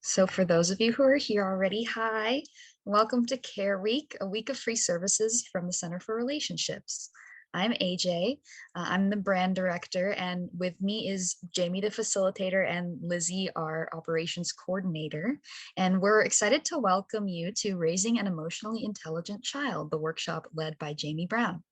So for those of you who are here already, hi, welcome to Care Week, a week of free services from the Center for Relationships. I'm AJ, I'm the brand director, and with me is Jamie, the facilitator, and Lizzie, our operations coordinator. And we're excited to welcome you to Raising an Emotionally Intelligent Child, the workshop led by Jamie Brown.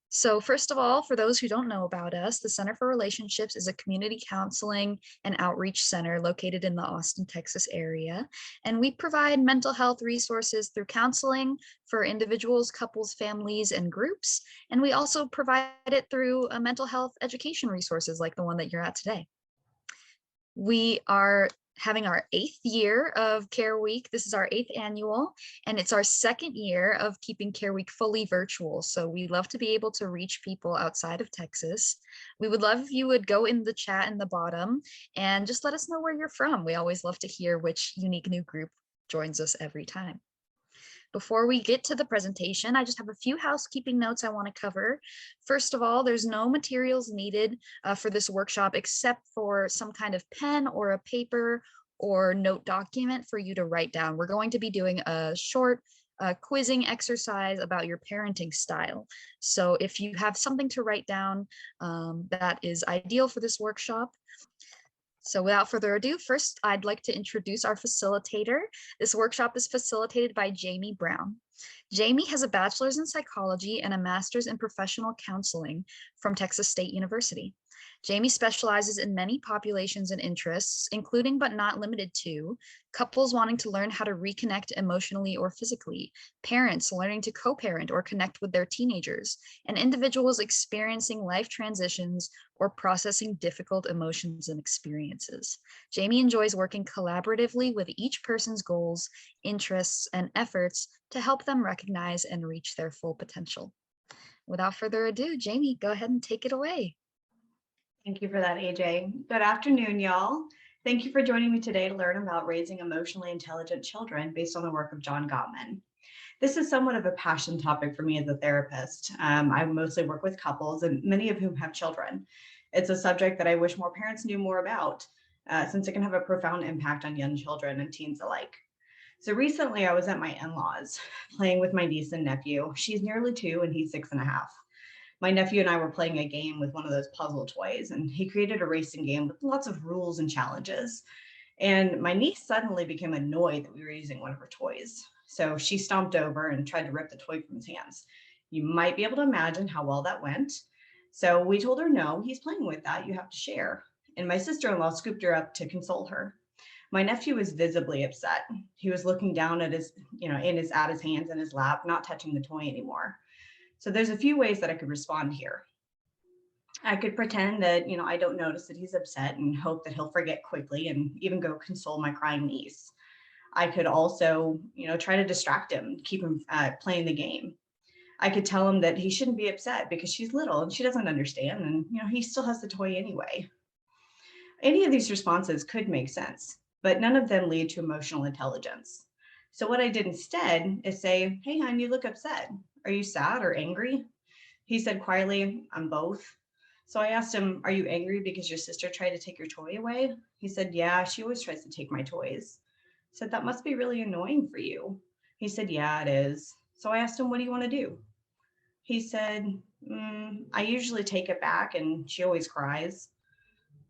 So first of all, for those who don't know about us, the Center for Relationships is a community counseling and outreach center located in the Austin, Texas area. And we provide mental health resources through counseling for individuals, couples, families, and groups. And we also provide it through mental health education resources like the one that you're at today. We are having our 8th year of Care Week. This is our 8th annual, and it's our 2nd year of keeping Care Week fully virtual. So we love to be able to reach people outside of Texas. We would love if you would go in the chat in the bottom and just let us know where you're from. We always love to hear which unique new group joins us every time. Before we get to the presentation, I just have a few housekeeping notes I want to cover. First of all, there's no materials needed for this workshop except for some kind of pen or a paper or note document for you to write down. We're going to be doing a short quizzing exercise about your parenting style. So if you have something to write down, that is ideal for this workshop. So without further ado, first I'd like to introduce our facilitator. This workshop is facilitated by Jamie Brown. Jamie has a bachelor's in psychology and a master's in professional counseling from Texas State University. Jamie specializes in many populations and interests, including but not limited to couples wanting to learn how to reconnect emotionally or physically, parents learning to co-parent or connect with their teenagers, and individuals experiencing life transitions or processing difficult emotions and experiences. Jamie enjoys working collaboratively with each person's goals, interests, and efforts to help them recognize and reach their full potential. Without further ado, Jamie, go ahead and take it away. Thank you for that, AJ. Good afternoon, y'all. Thank you for joining me today to learn about raising emotionally intelligent children based on the work of John Gottman. This is somewhat of a passion topic for me as a therapist. I mostly work with couples, and many of whom have children. It's a subject that I wish more parents knew more about, since it can have a profound impact on young children and teens alike. So recently I was at my in-laws playing with my niece and nephew. She's nearly 2 and he's 6.5. My nephew and I were playing a game with one of those puzzle toys, and he created a racing game with lots of rules and challenges. And my niece suddenly became annoyed that we were using one of her toys. So she stomped over and tried to rip the toy from his hands. You might be able to imagine how well that went. So we told her, no, he's playing with that. You have to share. And my sister-in-law scooped her up to console her. My nephew was visibly upset. He was looking down at his, at his hands in his lap, not touching the toy anymore. So there's a few ways that I could respond here. I could pretend that, I don't notice that he's upset and hope that he'll forget quickly and even go console my crying niece. I could also, try to distract him, keep him playing the game. I could tell him that he shouldn't be upset because she's little and she doesn't understand, and he still has the toy anyway. Any of these responses could make sense, but none of them lead to emotional intelligence. So what I did instead is say, hey, hon, you look upset. Are you sad or angry? He said quietly, I'm both. So I asked him, are you angry because your sister tried to take your toy away? He said, yeah, she always tries to take my toys. I said, that must be really annoying for you. He said, yeah, it is. So I asked him, what do you want to do? He said, I usually take it back and she always cries.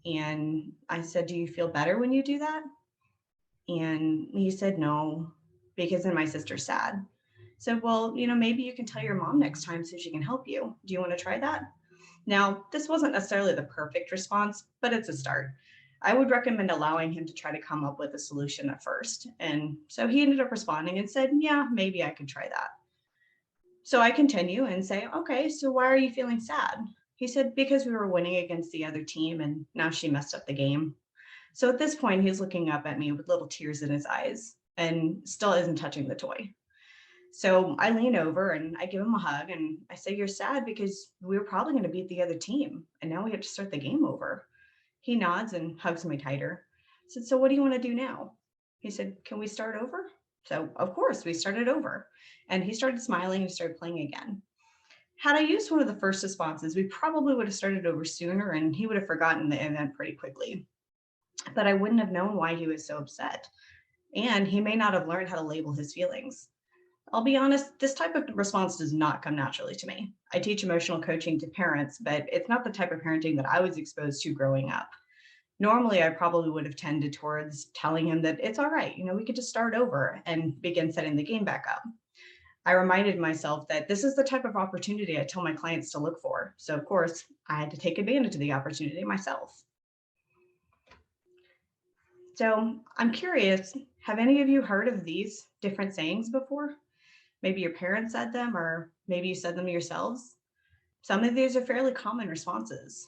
And I said, do you feel better when you do that? And he said, no, because then my sister's sad. So, well, maybe you can tell your mom next time so she can help you. Do you want to try that? Now, this wasn't necessarily the perfect response, but it's a start. I would recommend allowing him to try to come up with a solution at first. And so he ended up responding and said, yeah, maybe I could try that. So I continue and say, okay, so why are you feeling sad? He said, because we were winning against the other team and now she messed up the game. So at this point, he's looking up at me with little tears in his eyes and still isn't touching the toy. So I lean over and I give him a hug and I say, you're sad because we were probably going to beat the other team and now we have to start the game over. He nods and hugs me tighter. I said, so what do you want to do now? He said, can we start over? So of course we started over, and he started smiling and started playing again. Had I used one of the first responses, we probably would have started over sooner and he would have forgotten the event pretty quickly. but I wouldn't have known why he was so upset. And he may not have learned how to label his feelings. I'll be honest, this type of response does not come naturally to me. I teach emotional coaching to parents, but it's not the type of parenting that I was exposed to growing up. Normally, I probably would have tended towards telling him that it's all right, we could just start over and begin setting the game back up. I reminded myself that this is the type of opportunity I tell my clients to look for. So, of course, I had to take advantage of the opportunity myself. So, I'm curious, have any of you heard of these different sayings before? Maybe your parents said them, or maybe you said them yourselves. Some of these are fairly common responses.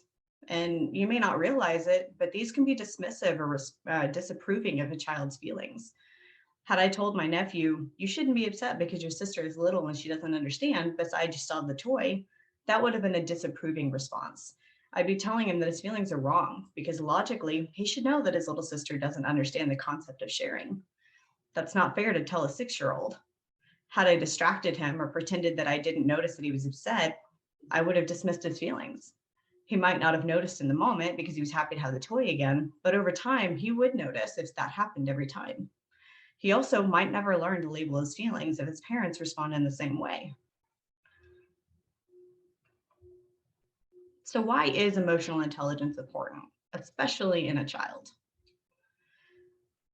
And you may not realize it, but these can be dismissive or disapproving of a child's feelings. Had I told my nephew, you shouldn't be upset because your sister is little and she doesn't understand, besides you still have the toy, that would have been a disapproving response. I'd be telling him that his feelings are wrong because logically, he should know that his little sister doesn't understand the concept of sharing. That's not fair to tell a 6-year old. Had I distracted him or pretended that I didn't notice that he was upset, I would have dismissed his feelings. He might not have noticed in the moment because he was happy to have the toy again, but over time, he would notice if that happened every time. He also might never learn to label his feelings if his parents respond in the same way. So, why is emotional intelligence important, especially in a child?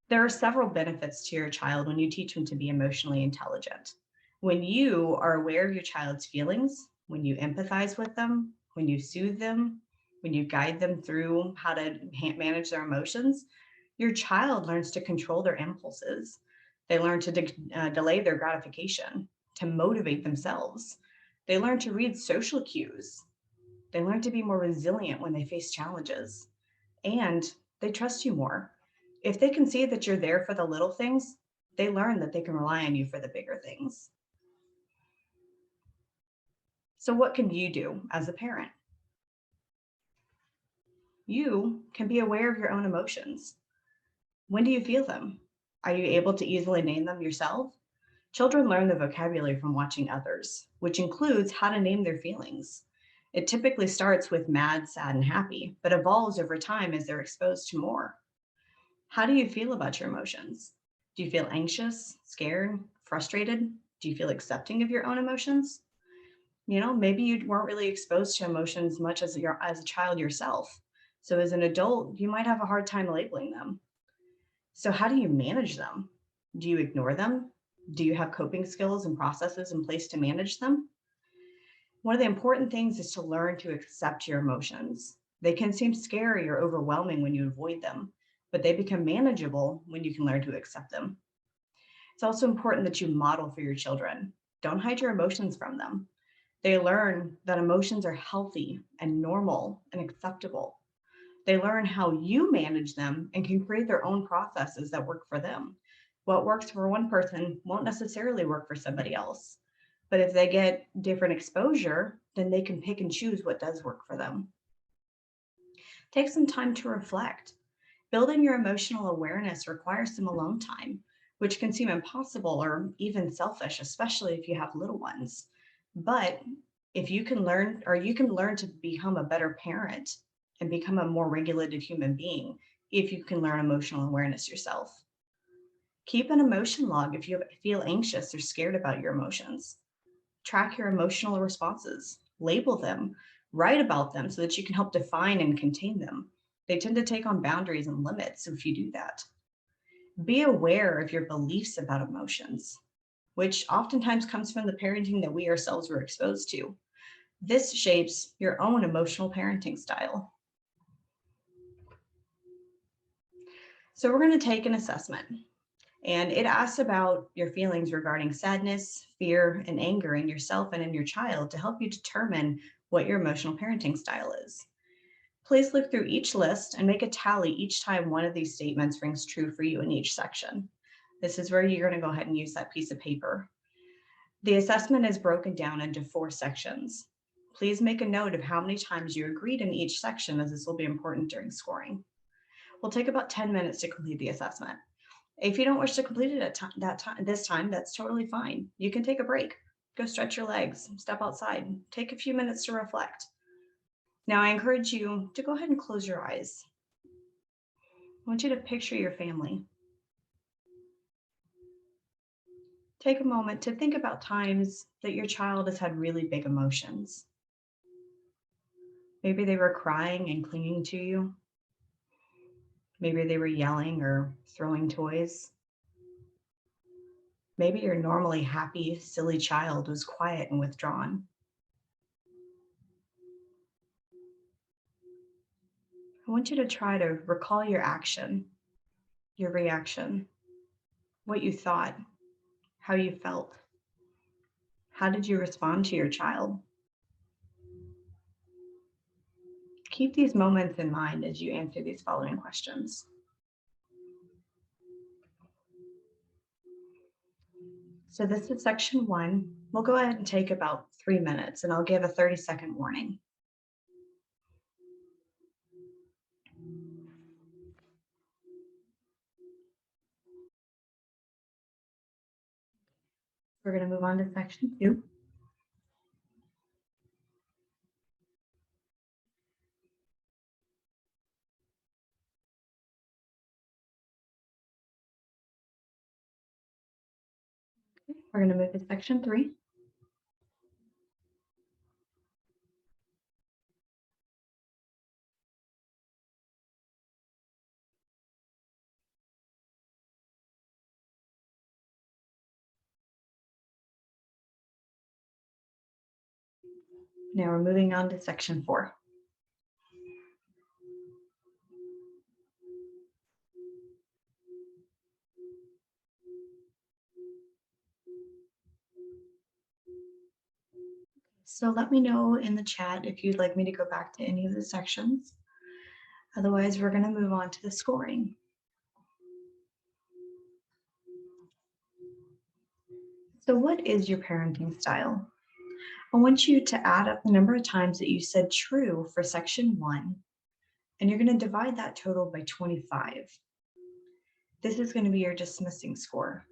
There are several benefits to your child when you teach them to be emotionally intelligent. When you are aware of your child's feelings, when you empathize with them, when you soothe them, when you guide them through how to manage their emotions, your child learns to control their impulses. They learn to delay their gratification, to motivate themselves. They learn to read social cues. They learn to be more resilient when they face challenges. And they trust you more. If they can see that you're there for the little things, they learn that they can rely on you for the bigger things. So, what can you do as a parent? You can be aware of your own emotions. When do you feel them? Are you able to easily name them yourself? Children learn the vocabulary from watching others, which includes how to name their feelings. It typically starts with mad, sad, and happy, but evolves over time as they're exposed to more. How do you feel about your emotions? Do you feel anxious, scared, frustrated? Do you feel accepting of your own emotions? Maybe you weren't really exposed to emotions much as a child yourself. So as an adult, you might have a hard time labeling them. So how do you manage them? Do you ignore them? Do you have coping skills and processes in place to manage them? One of the important things is to learn to accept your emotions. They can seem scary or overwhelming when you avoid them, but they become manageable when you can learn to accept them. It's also important that you model for your children. Don't hide your emotions from them. They learn that emotions are healthy and normal and acceptable. They learn how you manage them and can create their own processes that work for them. What works for one person won't necessarily work for somebody else. But if they get different exposure, then they can pick and choose what does work for them. Take some time to reflect. Building your emotional awareness requires some alone time, which can seem impossible or even selfish, especially if you have little ones. But if you can learn, or you can learn to become a better parent and become a more regulated human being if you can learn emotional awareness yourself. Keep an emotion log if you feel anxious or scared about your emotions. Track your emotional responses, label them, write about them so that you can help define and contain them. They tend to take on boundaries and limits if you do that. Be aware of your beliefs about emotions, which oftentimes comes from the parenting that we ourselves were exposed to. This shapes your own emotional parenting style. So, we're going to take an assessment, and it asks about your feelings regarding sadness, fear, and anger in yourself and in your child to help you determine what your emotional parenting style is. Please look through each list and make a tally each time one of these statements rings true for you in each section. This is where you're going to go ahead and use that piece of paper. The assessment is broken down into 4 sections. Please make a note of how many times you agreed in each section, as this will be important during scoring. We'll take about 10 minutes to complete the assessment. If you don't wish to complete it at this time, that's totally fine. You can take a break, go stretch your legs, step outside, take a few minutes to reflect. Now, I encourage you to go ahead and close your eyes. I want you to picture your family. Take a moment to think about times that your child has had really big emotions. Maybe they were crying and clinging to you. Maybe they were yelling or throwing toys. Maybe your normally happy, silly child was quiet and withdrawn. I want you to try to recall your action, your reaction, what you thought, how you felt. How did you respond to your child? Keep these moments in mind as you answer these following questions. So this is section 1. We'll go ahead and take about 3 minutes, and I'll give a 30-second warning. We're going to move on to section 2. We're going to move to section 3. Now we're moving on to section 4. So let me know in the chat if you'd like me to go back to any of the sections. Otherwise, we're going to move on to the scoring. So what is your parenting style? I want you to add up the number of times that you said true for section 1, and you're going to divide that total by 25. This is going to be your dismissing score.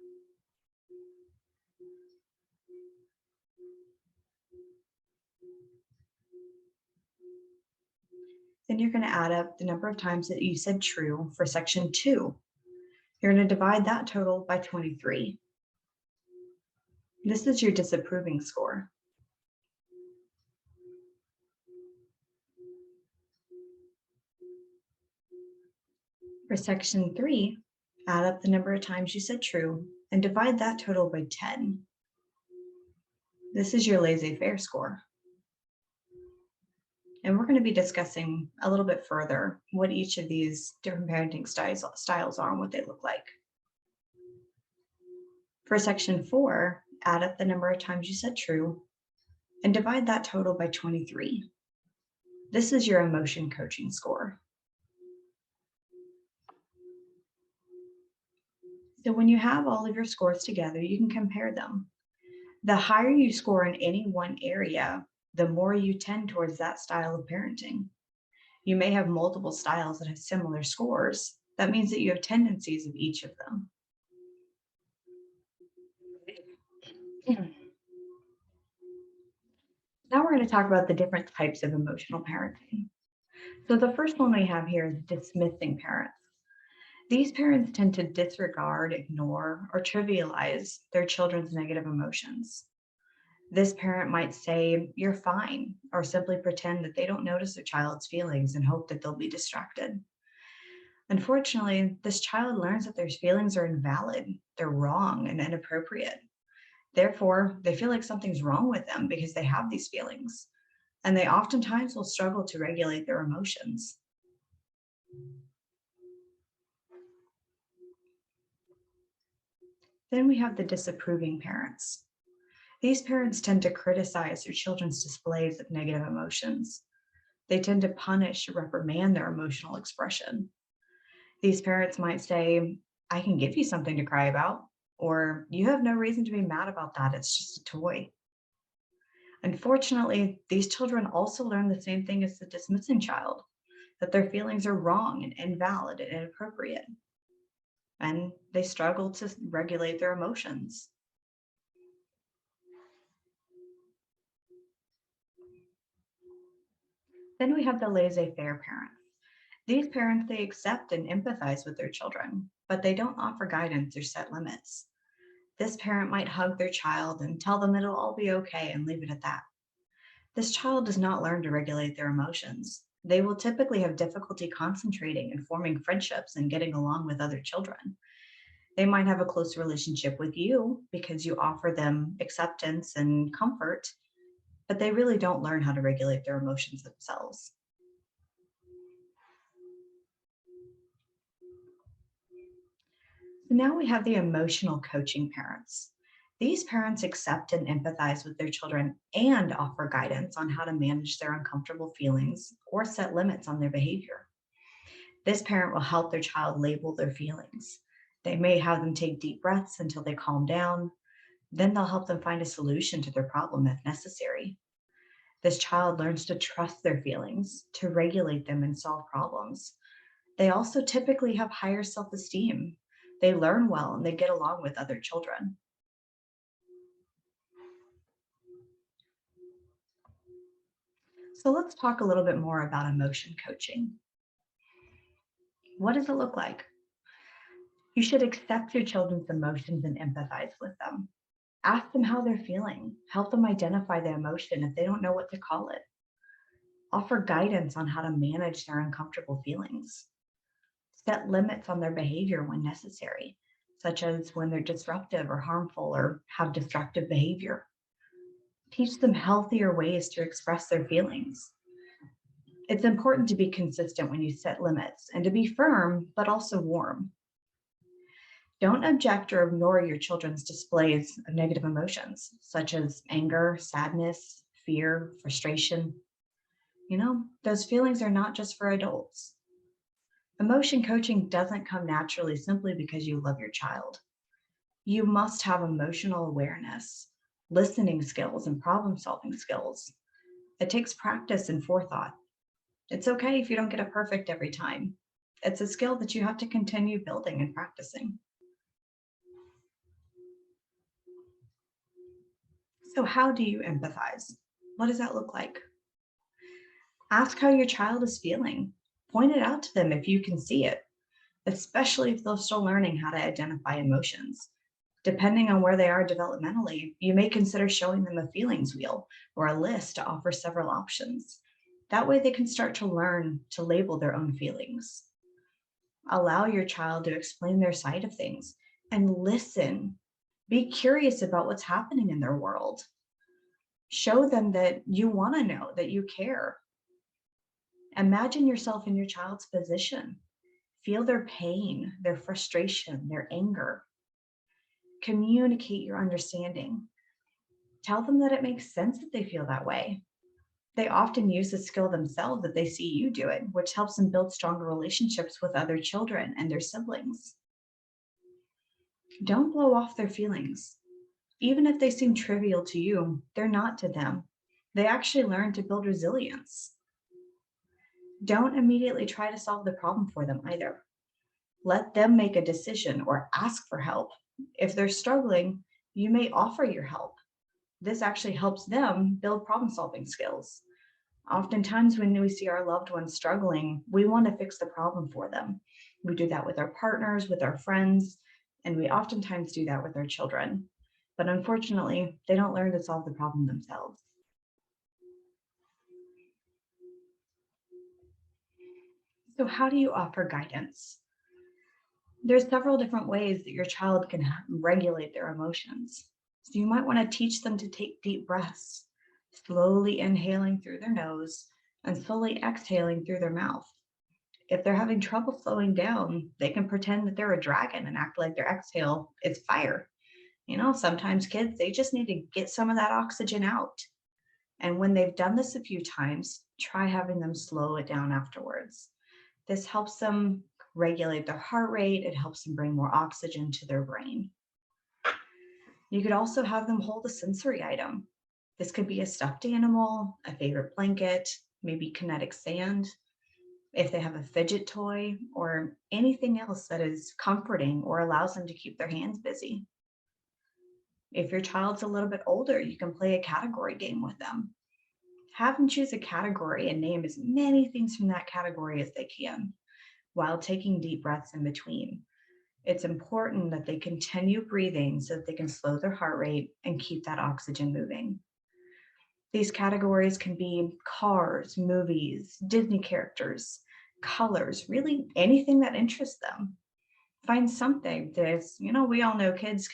Then you're going to add up the number of times that you said true for section 2. You're going to divide that total by 23. This is your disapproving score. For section 3, add up the number of times you said true and divide that total by 10. This is your laissez-faire score. And we're going to be discussing a little bit further what each of these different parenting styles are and what they look like. For section 4, add up the number of times you said true and divide that total by 23. This is your emotion coaching score. So when you have all of your scores together, you can compare them. The higher you score in any one area, the more you tend towards that style of parenting. You may have multiple styles that have similar scores. That means that you have tendencies of each of them. Now we're going to talk about the different types of emotional parenting. So the first one we have here is dismissing parents. These parents tend to disregard, ignore, or trivialize their children's negative emotions. This parent might say, "You're fine," or simply pretend that they don't notice their child's feelings and hope that they'll be distracted. Unfortunately, this child learns that their feelings are invalid, they're wrong and inappropriate. Therefore, they feel like something's wrong with them because they have these feelings, and they oftentimes will struggle to regulate their emotions. Then we have the disapproving parents. These parents tend to criticize their children's displays of negative emotions. They tend to punish or reprimand their emotional expression. These parents might say, "I can give you something to cry about," or "You have no reason to be mad about that, it's just a toy." Unfortunately, these children also learn the same thing as the dismissing child, that their feelings are wrong and invalid and inappropriate, and they struggle to regulate their emotions. Then we have the laissez-faire parent. These parents, they accept and empathize with their children, but they don't offer guidance or set limits. This parent might hug their child and tell them it'll all be okay and leave it at that. This child does not learn to regulate their emotions. They will typically have difficulty concentrating and forming friendships and getting along with other children. They might have a close relationship with you because you offer them acceptance and comfort, but they really don't learn how to regulate their emotions themselves. So now we have the emotional coaching parents. These parents accept and empathize with their children and offer guidance on how to manage their uncomfortable feelings or set limits on their behavior. This parent will help their child label their feelings. They may have them take deep breaths until they calm down. Then they'll help them find a solution to their problem if necessary. This child learns to trust their feelings, to regulate them and solve problems. They also typically have higher self esteem. They learn well and they get along with other children. So let's talk a little bit more about emotion coaching. What does it look like? You should accept your children's emotions and empathize with them. Ask them how they're feeling. Help them identify the emotion if they don't know what to call it. Offer guidance on how to manage their uncomfortable feelings. Set limits on their behavior when necessary, such as when they're disruptive or harmful or have destructive behavior. Teach them healthier ways to express their feelings. It's important to be consistent when you set limits and to be firm, but also warm. Don't object or ignore your children's displays of negative emotions, such as anger, sadness, fear, frustration. Those feelings are not just for adults. Emotion coaching doesn't come naturally simply because you love your child. You must have emotional awareness, listening skills, and problem solving skills. It takes practice and forethought. It's okay if you don't get it perfect every time. It's a skill that you have to continue building and practicing. So, how do you empathize? What does that look like? Ask how your child is feeling. Point it out to them if you can see it, especially if they're still learning how to identify emotions. Depending on where they are developmentally, you may consider showing them a feelings wheel or a list to offer several options. That way, they can start to learn to label their own feelings. Allow your child to explain their side of things and listen. Be curious about what's happening in their world. Show them that you want to know, that you care. Imagine yourself in your child's position. Feel their pain, their frustration, their anger. Communicate your understanding. Tell them that it makes sense that they feel that way. They often use the skill themselves that they see you do it, which helps them build stronger relationships with other children and their siblings. Don't blow off their feelings. Even if they seem trivial to you, they're not to them. They actually learn to build resilience. Don't immediately try to solve the problem for them either. Let them make a decision or ask for help. If they're struggling, you may offer your help. This actually helps them build problem solving skills. Oftentimes, when we see our loved ones struggling, we want to fix the problem for them. We do that with our partners, with our friends, and we oftentimes do that with our children. But unfortunately, they don't learn to solve the problem themselves. So, how do you offer guidance? There's several different ways that your child can regulate their emotions. So, you might want to teach them to take deep breaths, slowly inhaling through their nose and slowly exhaling through their mouth. If they're having trouble slowing down, they can pretend that they're a dragon and act like their exhale is fire. Sometimes kids, they just need to get some of that oxygen out. And when they've done this a few times, try having them slow it down afterwards. This helps them regulate their heart rate. It helps them bring more oxygen to their brain. You could also have them hold a sensory item. This could be a stuffed animal, a favorite blanket, maybe kinetic sand. If they have a fidget toy or anything else that is comforting or allows them to keep their hands busy. If your child's a little bit older, you can play a category game with them. Have them choose a category and name as many things from that category as they can while taking deep breaths in between. It's important that they continue breathing so that they can slow their heart rate and keep that oxygen moving. These categories can be cars, movies, Disney characters, colors, really anything that interests them. Find something that's, we all know kids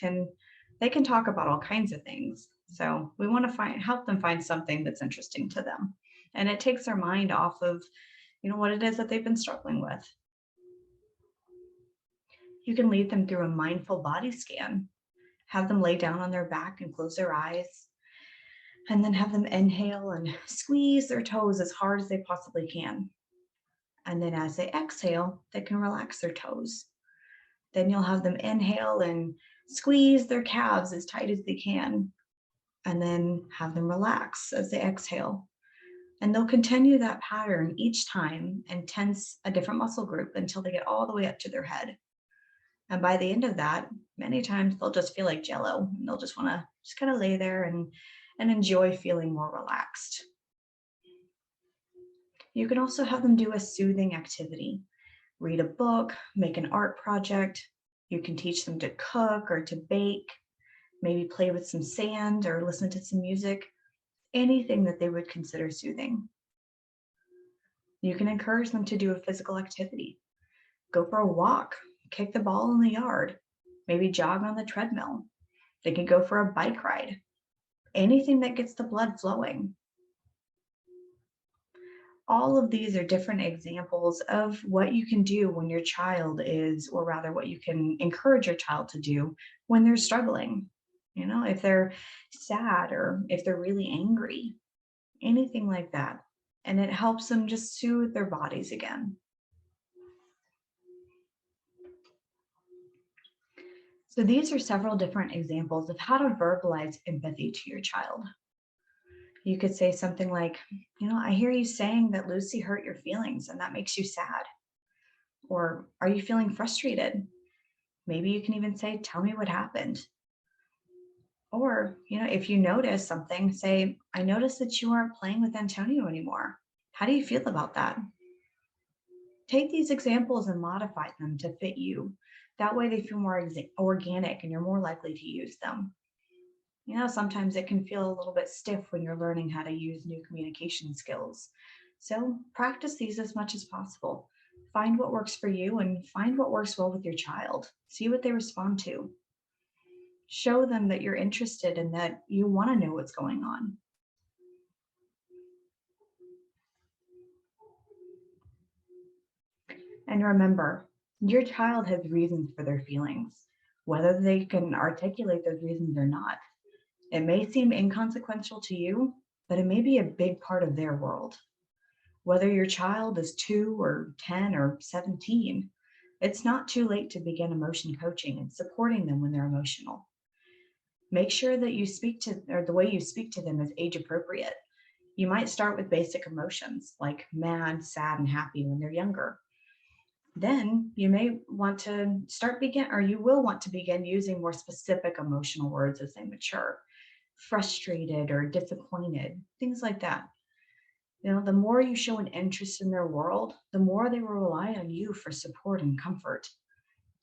they can talk about all kinds of things. So we want to help them find something that's interesting to them. And it takes their mind off of, what it is that they've been struggling with. You can lead them through a mindful body scan. Have them lay down on their back and close their eyes, and then have them inhale and squeeze their toes as hard as they possibly can. And then as they exhale, they can relax their toes. Then you'll have them inhale and squeeze their calves as tight as they can, and then have them relax as they exhale. And they'll continue that pattern each time and tense a different muscle group until they get all the way up to their head. And by the end of that, many times they'll just feel like jello, and they'll just want to just kind of lay there and enjoy feeling more relaxed. You can also have them do a soothing activity. Read a book, make an art project. You can teach them to cook or to bake, maybe play with some sand or listen to some music, anything that they would consider soothing. You can encourage them to do a physical activity. Go for a walk, kick the ball in the yard, maybe jog on the treadmill. They can go for a bike ride, anything that gets the blood flowing. All of these are different examples of what you can do when your child is, or rather what you can encourage your child to do when they're struggling. If they're sad or if they're really angry, anything like that. And it helps them just soothe their bodies again. So these are several different examples of how to verbalize empathy to your child. You could say something like, I hear you saying that Lucy hurt your feelings and that makes you sad. Or are you feeling frustrated? Maybe you can even say, tell me what happened. Or, if you notice something, say, I noticed that you aren't playing with Antonio anymore. How do you feel about that? Take these examples and modify them to fit you. That way they feel more organic and you're more likely to use them. Sometimes it can feel a little bit stiff when you're learning how to use new communication skills. So practice these as much as possible. Find what works for you and find what works well with your child. See what they respond to. Show them that you're interested and that you want to know what's going on. And remember, your child has reasons for their feelings, whether they can articulate those reasons or not. It may seem inconsequential to you, but it may be a big part of their world. Whether your child is 2 or 10 or 17, it's not too late to begin emotion coaching and supporting them when they're emotional. Make sure that the way you speak to them is age appropriate. You might start with basic emotions like mad, sad, and happy when they're younger. Then you may want to you will want to begin using more specific emotional words as they mature. Frustrated or disappointed, things like that. The more you show an interest in their world, the more they will rely on you for support and comfort.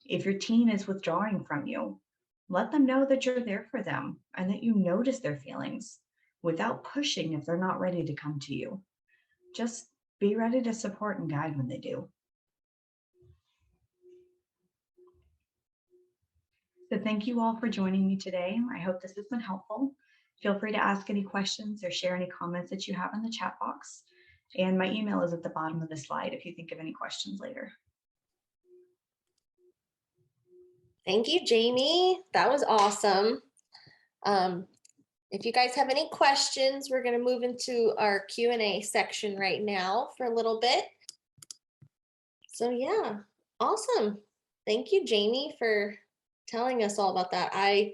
If your teen is withdrawing from you, let them know that you're there for them and that you notice their feelings without pushing if they're not ready to come to you. Just be ready to support and guide when they do. So thank you all for joining me today. I hope this has been helpful. Feel free to ask any questions or share any comments that you have in the chat box. And my email is at the bottom of the slide if you think of any questions later. Thank you, Jamie. That was awesome. If you guys have any questions, we're going to move into our Q&A section right now for a little bit. So yeah, awesome. Thank you, Jamie, for telling us all about that. I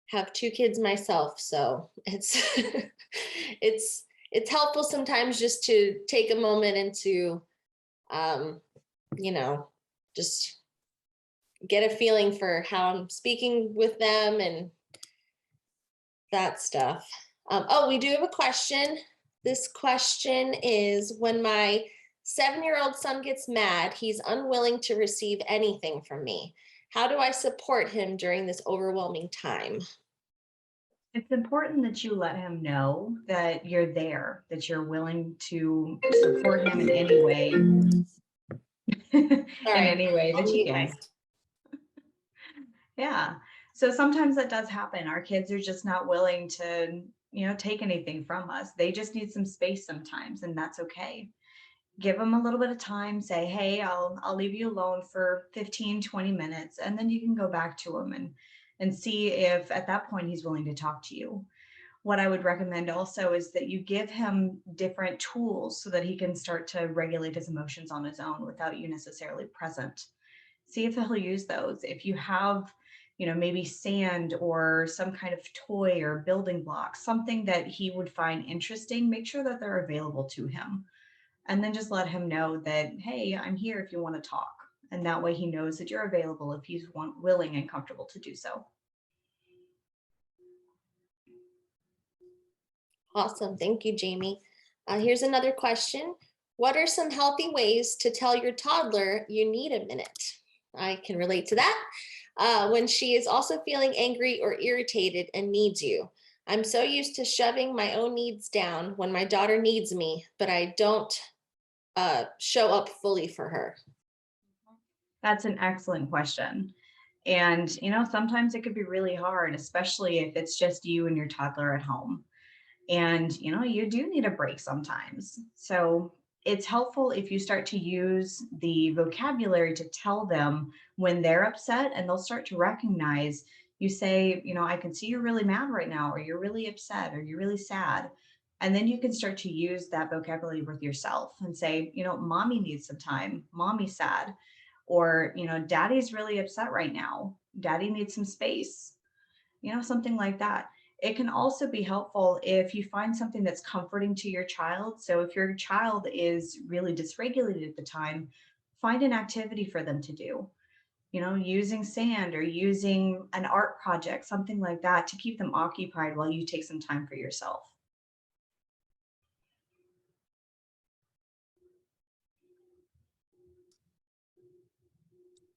have 2 kids myself, so it's it's helpful sometimes just to take a moment and to just get a feeling for how I'm speaking with them and that stuff. Oh, we do have a question. This question is, when my 7-year-old son gets mad, he's unwilling to receive anything from me. How do I support him during this overwhelming time? It's important that you let him know that you're there, that you're willing to support him in any way, in Sorry, any way I'll that you mute can. myself. Yeah. So sometimes that does happen. Our kids are just not willing to, take anything from us. They just need some space sometimes, and that's okay. Give them a little bit of time, say, hey, I'll leave you alone for 15, 20 minutes, and then you can go back to him and see if at that point he's willing to talk to you. What I would recommend also is that you give him different tools so that he can start to regulate his emotions on his own without you necessarily present. See if he'll use those. If you have, maybe sand or some kind of toy or building block, something that he would find interesting, make sure that they're available to him. And then just let him know that, hey, I'm here if you want to talk. And that way he knows that you're available if he's willing and comfortable to do so. Awesome. Thank you, Jamie. Here's another question. What are some healthy ways to tell your toddler you need a minute? I can relate to that. When she is also feeling angry or irritated and needs you. I'm so used to shoving my own needs down when my daughter needs me, but I don't show up fully for her. That's an excellent question. And, sometimes it could be really hard, especially if it's just you and your toddler at home. And, you do need a break sometimes. So it's helpful if you start to use the vocabulary to tell them when they're upset, and they'll start to recognize. You say, I can see you're really mad right now, or you're really upset, or you're really sad. And then you can start to use that vocabulary with yourself and say, mommy needs some time, mommy's sad, or, daddy's really upset right now, daddy needs some space, something like that. It can also be helpful if you find something that's comforting to your child. So if your child is really dysregulated at the time, find an activity for them to do, using sand or using an art project, something like that, to keep them occupied while you take some time for yourself.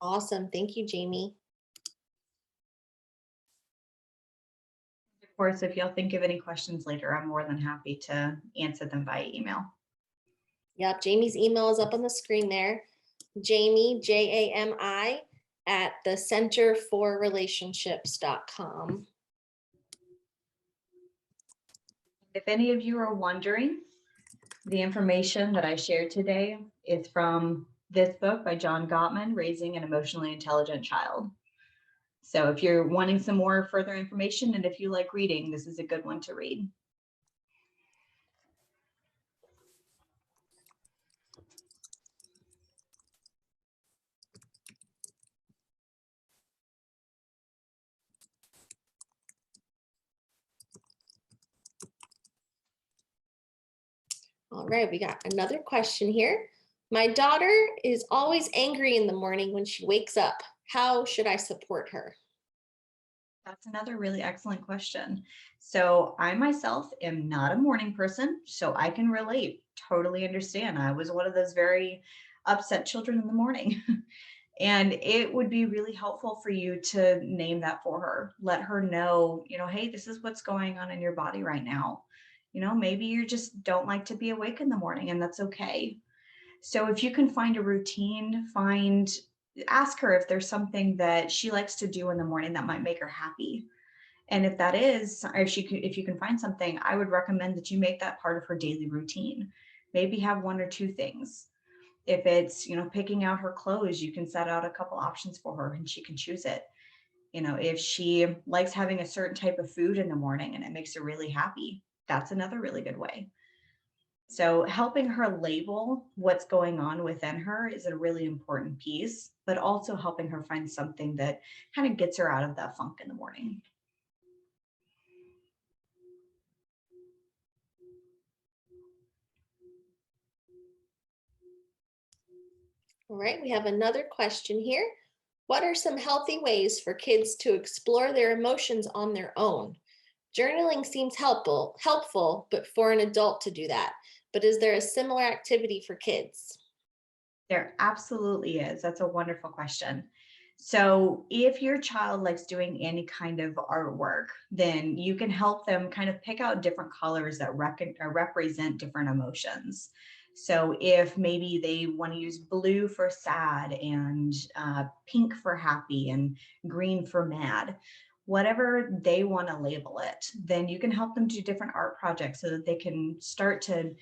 Awesome. Thank you, Jamie. Of course, if y'all think of any questions later, I'm more than happy to answer them via email. Yep, Jamie's email is up on the screen there. Jami, Jami, at the centerforrelationships.com. If any of you are wondering, the information that I shared today is from this book by John Gottman, Raising an Emotionally Intelligent Child. So if you're wanting some more further information, and if you like reading, this is a good one to read. All right, we got another question here. My daughter is always angry in the morning when she wakes up. How should I support her? That's another really excellent question. So I myself am not a morning person, so I can relate, totally understand. I was one of those very upset children in the morning. And it would be really helpful for you to name that for her. Let her know, hey, this is what's going on in your body right now. Maybe you just don't like to be awake in the morning, and that's okay. So if you can find a routine, ask her if there's something that she likes to do in the morning that might make her happy. And if that is, or if you can find something, I would recommend that you make that part of her daily routine. Maybe have one or two things. If it's, picking out her clothes, you can set out a couple options for her and she can choose it. If she likes having a certain type of food in the morning and it makes her really happy, that's another really good way. So helping her label what's going on within her is a really important piece, but also helping her find something that kind of gets her out of that funk in the morning. All right, we have another question here. What are some healthy ways for kids to explore their emotions on their own? Journaling seems helpful, but for an adult to do that. But is there a similar activity for kids? There absolutely is. That's a wonderful question. So, if your child likes doing any kind of artwork, then you can help them kind of pick out different colors that represent different emotions. So, if maybe they want to use blue for sad and pink for happy and green for mad, whatever they want to label it, then you can help them do different art projects so that they can start to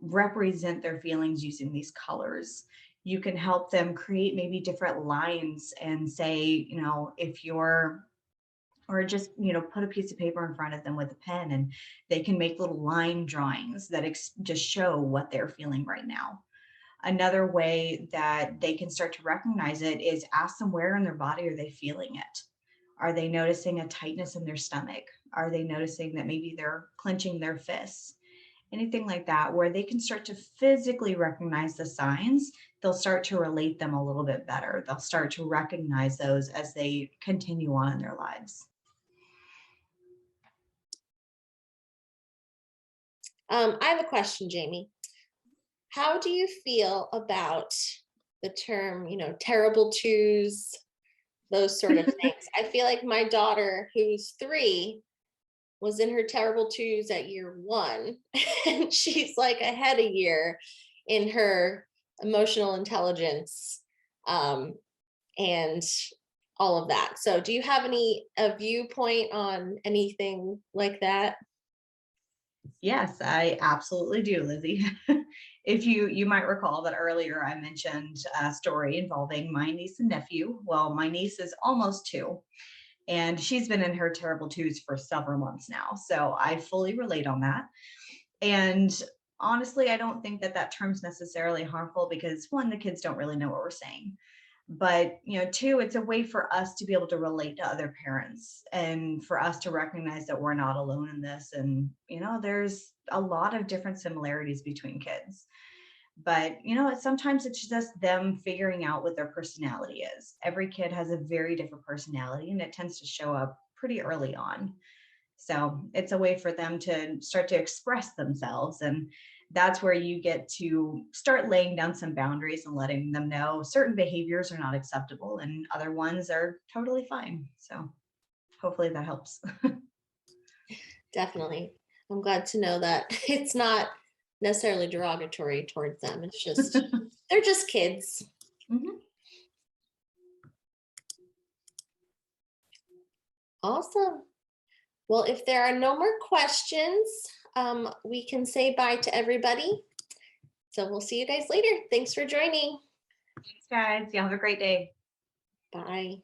represent their feelings using these colors. You can help them create maybe different lines and say, if you're, or just, put a piece of paper in front of them with a pen and they can make little line drawings that just show what they're feeling right now. Another way that they can start to recognize it is ask them where in their body are they feeling it? Are they noticing a tightness in their stomach? Are they noticing that maybe they're clenching their fists? Anything like that, where they can start to physically recognize the signs, they'll start to relate them a little bit better. They'll start to recognize those as they continue on in their lives. I have a question, Jamie. How do you feel about the term, terrible twos, those sort of things? I feel like my daughter, who's 3, was in her terrible twos at year 1, and she's like ahead a year in her emotional intelligence, and all of that. So do you have a viewpoint on anything like that? Yes, I absolutely do, Lizzie. If you might recall that earlier I mentioned a story involving my niece and nephew. Well, my niece is almost 2, and she's been in her terrible twos for several months now. So I fully relate on that. And honestly, I don't think that that term's necessarily harmful because, one, the kids don't really know what we're saying. But, 2, it's a way for us to be able to relate to other parents and for us to recognize that we're not alone in this. And, there's a lot of different similarities between kids. But, sometimes it's just them figuring out what their personality is. Every kid has a very different personality and it tends to show up pretty early on. So it's a way for them to start to express themselves. And that's where you get to start laying down some boundaries and letting them know certain behaviors are not acceptable and other ones are totally fine. So hopefully that helps. Definitely. I'm glad to know that it's not necessarily derogatory towards them. It's just, they're just kids. Mhm. Awesome. Well, if there are no more questions, we can say bye to everybody. So we'll see you guys later. Thanks for joining. Thanks, guys. Y'all have a great day. Bye.